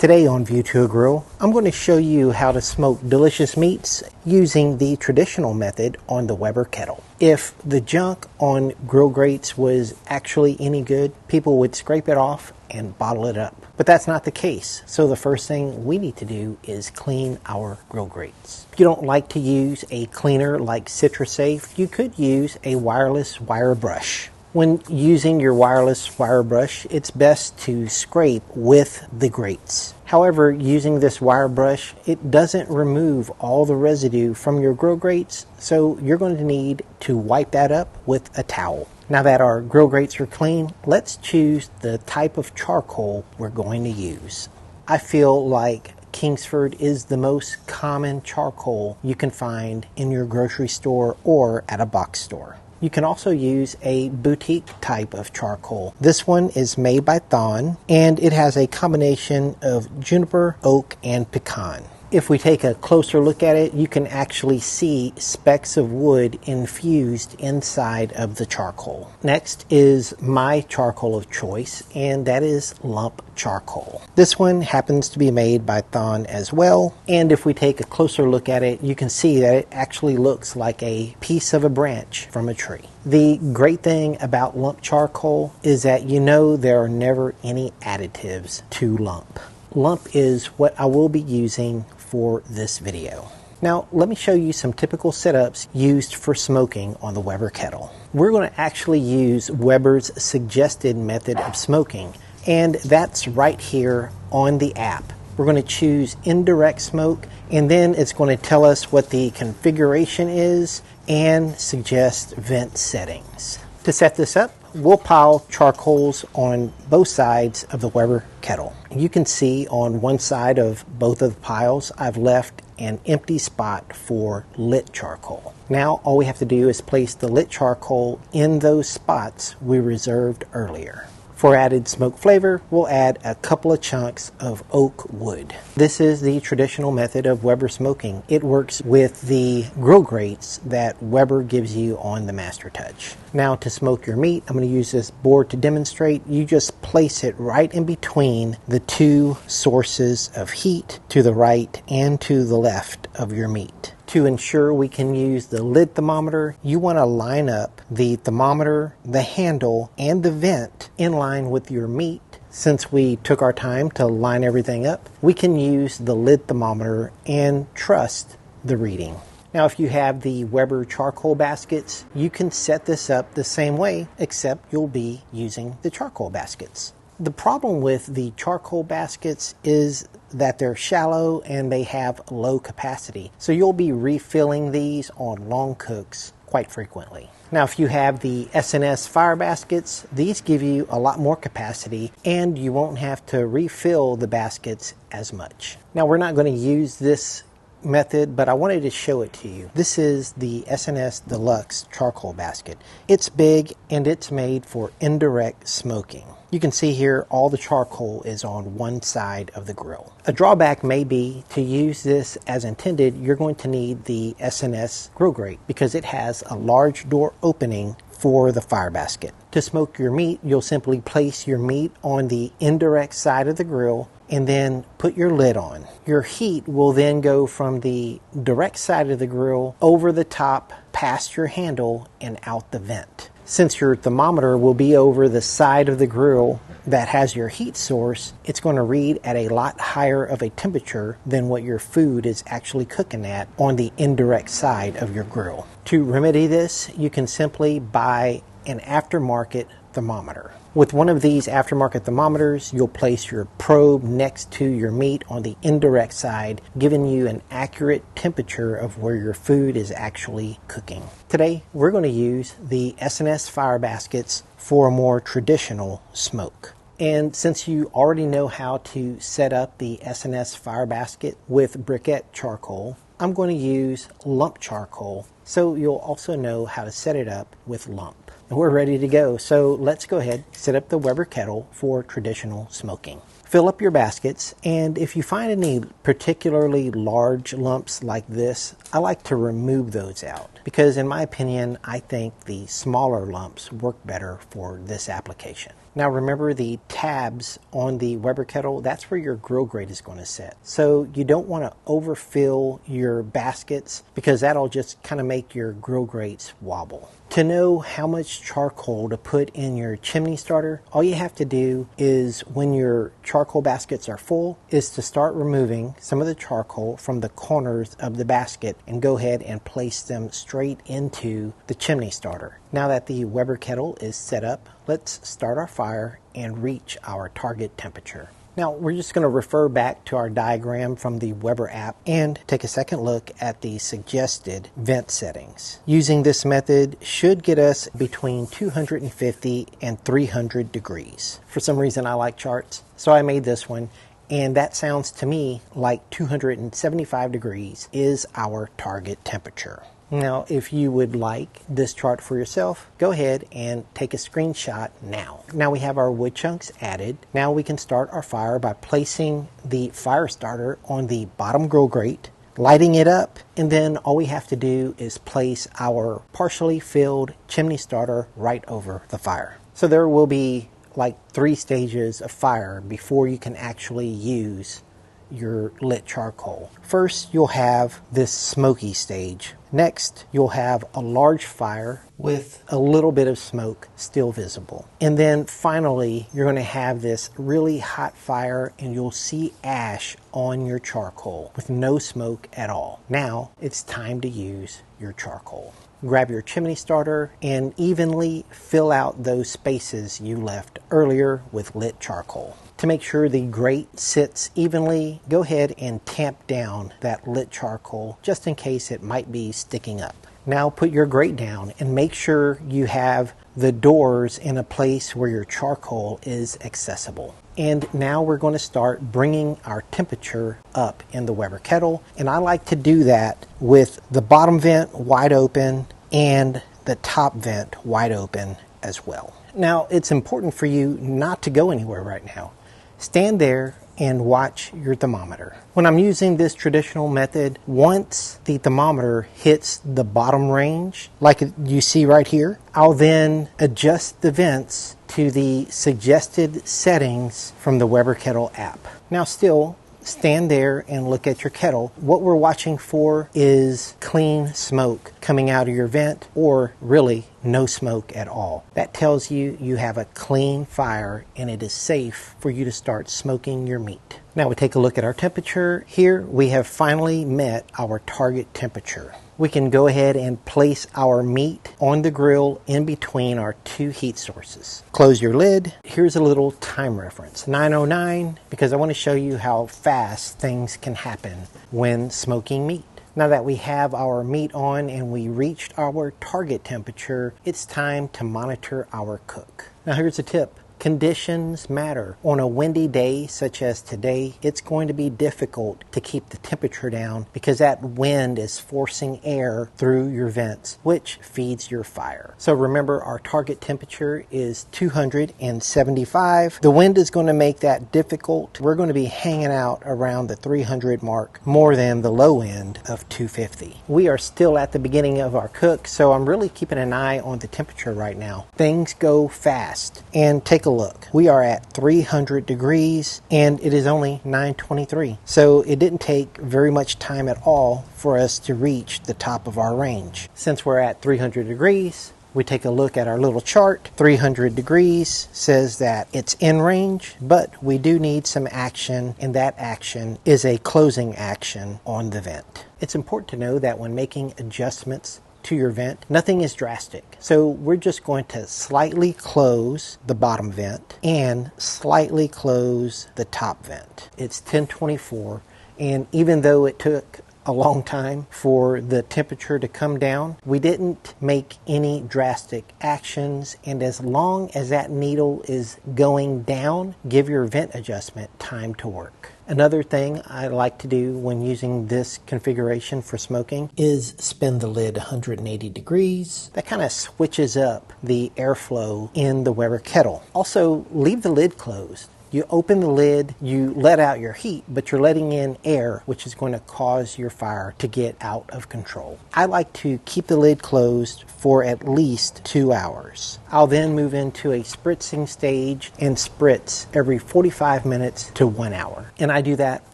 Today on View to a Grill, I'm going to show you how to smoke delicious meats using the traditional method on the Weber kettle. If the junk on grill grates was actually any good, people would scrape it off and bottle it up. But that's not the case. So the first thing we need to do is clean our grill grates. If you don't like to use a cleaner like CitraSafe, you could use a wireless wire brush. When using your wireless wire brush, it's best to scrape with the grates. However, using this wire brush, it doesn't remove all the residue from your grill grates, so you're going to need to wipe that up with a towel. Now that our grill grates are clean, let's choose the type of charcoal we're going to use. I feel like Kingsford is the most common charcoal you can find in your grocery store or at a box store. You can also use a boutique type of charcoal. This one is made by Thon, and it has a combination of juniper, oak, and pecan. If we take a closer look at it, you can actually see specks of wood infused inside of the charcoal. Next is my charcoal of choice, and that is lump charcoal. This one happens to be made by Thon as well, and if we take a closer look at it, you can see that it actually looks like a piece of a branch from a tree. The great thing about lump charcoal is that you know there are never any additives to lump. Lump is what I will be using for this video. Now let me show you some typical setups used for smoking on the Weber kettle. We're going to actually use Weber's suggested method of smoking, and that's right here on the app. We're going to choose indirect smoke, and then it's going to tell us what the configuration is and suggest vent settings. To set this up, we'll pile charcoals on both sides of the Weber kettle. You can see on one side of both of the piles, I've left an empty spot for lit charcoal. Now all we have to do is place the lit charcoal in those spots we reserved earlier. For added smoke flavor, we'll add a couple of chunks of oak wood. This is the traditional method of Weber smoking. It works with the grill grates that Weber gives you on the Master Touch. Now to smoke your meat, I'm going to use this board to demonstrate. You just place it right in between the two sources of heat to the right and to the left of your meat. To ensure we can use the lid thermometer, you want to line up the thermometer, the handle, and the vent in line with your meat. Since we took our time to line everything up, we can use the lid thermometer and trust the reading. Now if you have the Weber charcoal baskets, you can set this up the same way, except you'll be using the charcoal baskets. The problem with the charcoal baskets is that they're shallow and they have low capacity. So you'll be refilling these on long cooks quite frequently. Now if you have the S&S fire baskets, these give you a lot more capacity and you won't have to refill the baskets as much. Now we're not going to use this method, but I wanted to show it to you. This is the S&S Deluxe charcoal basket. It's big and it's made for indirect smoking. You can see here all the charcoal is on one side of the grill. A drawback may be to use this as intended, you're going to need the S&S grill grate because it has a large door opening for the fire basket. To smoke your meat, you'll simply place your meat on the indirect side of the grill and then put your lid on. Your heat will then go from the direct side of the grill over the top, past your handle, and out the vent. Since your thermometer will be over the side of the grill that has your heat source, it's going to read at a lot higher of a temperature than what your food is actually cooking at on the indirect side of your grill. To remedy this, you can simply buy an aftermarket thermometer. With one of these aftermarket thermometers, you'll place your probe next to your meat on the indirect side, giving you an accurate temperature of where your food is actually cooking. Today, we're going to use the S&S fire baskets for a more traditional smoke. And since you already know how to set up the S&S fire basket with briquette charcoal, I'm going to use lump charcoal, so you'll also know how to set it up with lump. And we're ready to go, so let's go ahead, set up the Weber kettle for traditional smoking. Fill up your baskets, and if you find any particularly large lumps like this, I like to remove those out because in my opinion, I think the smaller lumps work better for this application. Now remember, the tabs on the Weber kettle, that's where your grill grate is going to sit. So you don't want to overfill your baskets because that'll just kind of make your grill grates wobble. To know how much charcoal to put in your chimney starter, all you have to do is, when your charcoal baskets are full, is to start removing some of the charcoal from the corners of the basket and go ahead and place them straight into the chimney starter. Now that the Weber kettle is set up, let's start our fire and reach our target temperature. Now we're just going to refer back to our diagram from the Weber app and take a second look at the suggested vent settings. Using this method should get us between 250 and 300 degrees. For some reason I like charts, so I made this one, and that sounds to me like 275 degrees is our target temperature. Now, if you would like this chart for yourself, go ahead and take a screenshot now. Now we have our wood chunks added. Now we can start our fire by placing the fire starter on the bottom grill grate, lighting it up, and then all we have to do is place our partially filled chimney starter right over the fire. So there will be like 3 stages of fire before you can actually use your lit charcoal. First, you'll have this smoky stage. Next, you'll have a large fire with a little bit of smoke still visible. And then finally, you're going to have this really hot fire and you'll see ash on your charcoal with no smoke at all. Now, it's time to use your charcoal. Grab your chimney starter and evenly fill out those spaces you left earlier with lit charcoal. To make sure the grate sits evenly, go ahead and tamp down that lit charcoal just in case it might be sticking up. Now put your grate down and make sure you have the doors in a place where your charcoal is accessible. And now we're going to start bringing our temperature up in the Weber kettle. And I like to do that with the bottom vent wide open and the top vent wide open as well. Now it's important for you not to go anywhere right now. Stand there and watch your thermometer. When I'm using this traditional method, once the thermometer hits the bottom range, like you see right here, I'll then adjust the vents to the suggested settings from the Weber Kettle app. Now still, stand there and look at your kettle. What we're watching for is clean smoke coming out of your vent, or really no smoke at all. That tells you you have a clean fire and it is safe for you to start smoking your meat. Now we take a look at our temperature. Here we have finally met our target temperature. We can go ahead and place our meat on the grill in between our 2 heat sources. Close your lid. Here's a little time reference, 9:09, because I want to show you how fast things can happen when smoking meat. Now that we have our meat on and we reached our target temperature, it's time to monitor our cook. Now here's a tip. Conditions matter. On a windy day such as today, it's going to be difficult to keep the temperature down because that wind is forcing air through your vents, which feeds your fire. So remember, our target temperature is 275. The wind is going to make that difficult. We're going to be hanging out around the 300 mark, more than the low end of 250. We are still at the beginning of our cook, so I'm really keeping an eye on the temperature right now. Things go fast. And take a look. We are at 300 degrees and it is only 9:23. So it didn't take very much time at all for us to reach the top of our range. Since we're at 300 degrees, we take a look at our little chart. 300 degrees says that it's in range, but we do need some action, and that action is a closing action on the vent. It's important to know that when making adjustments to your vent, nothing is drastic. So we're just going to slightly close the bottom vent and slightly close the top vent. It's 10:24, and even though it took a long time for the temperature to come down, we didn't make any drastic actions, and as long as that needle is going down, give your vent adjustment time to work. Another thing I like to do when using this configuration for smoking is spin the lid 180 degrees. That kind of switches up the airflow in the Weber kettle. Also, leave the lid closed. You open the lid, you let out your heat, but you're letting in air, which is going to cause your fire to get out of control. I like to keep the lid closed for at least 2 hours. I'll then move into a spritzing stage and spritz every 45 minutes to 1 hour. And I do that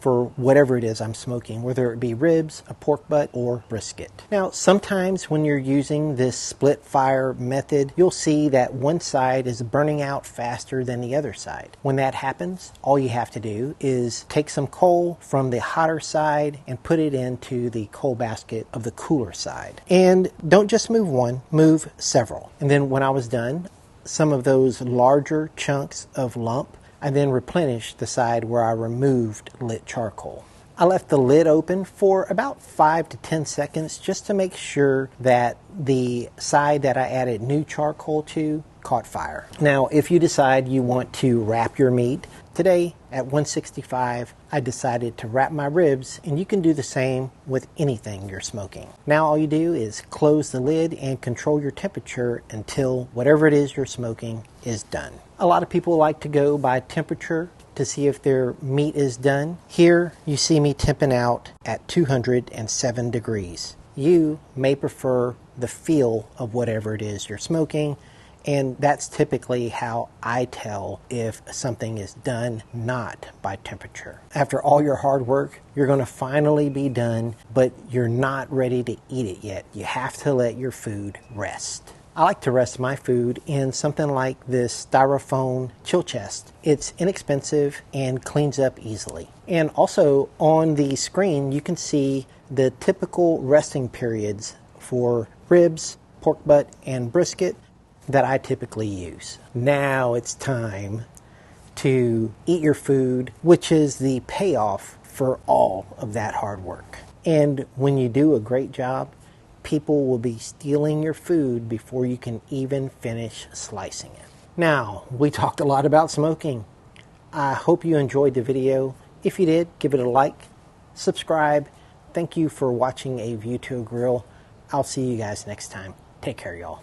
for whatever it is I'm smoking, whether it be ribs, a pork butt, or brisket. Now, sometimes when you're using this split fire method, you'll see that one side is burning out faster than the other side. When that happens, all you have to do is take some coal from the hotter side and put it into the coal basket of the cooler side. And don't just move one, move several. And then when I was done, some of those larger chunks of lump, I then replenished the side where I removed lit charcoal. I left the lid open for about 5 to 10 seconds just to make sure that the side that I added new charcoal to caught fire. Now, if you decide you want to wrap your meat, today at 165, I decided to wrap my ribs, and you can do the same with anything you're smoking. Now all you do is close the lid and control your temperature until whatever it is you're smoking is done. A lot of people like to go by temperature to see if their meat is done. Here you see me temping out at 207 degrees. You may prefer the feel of whatever it is you're smoking, and that's typically how I tell if something is done, not by temperature. After all your hard work, you're going to finally be done, but you're not ready to eat it yet. You have to let your food rest. I like to rest my food in something like this styrofoam chill chest. It's inexpensive and cleans up easily. And also on the screen, you can see the typical resting periods for ribs, pork butt, and brisket that I typically use. Now it's time to eat your food, which is the payoff for all of that hard work. And when you do a great job, people will be stealing your food before you can even finish slicing it. Now, we talked a lot about smoking. I hope you enjoyed the video. If you did, give it a like, subscribe. Thank you for watching A View to a Grill. I'll see you guys next time. Take care, y'all.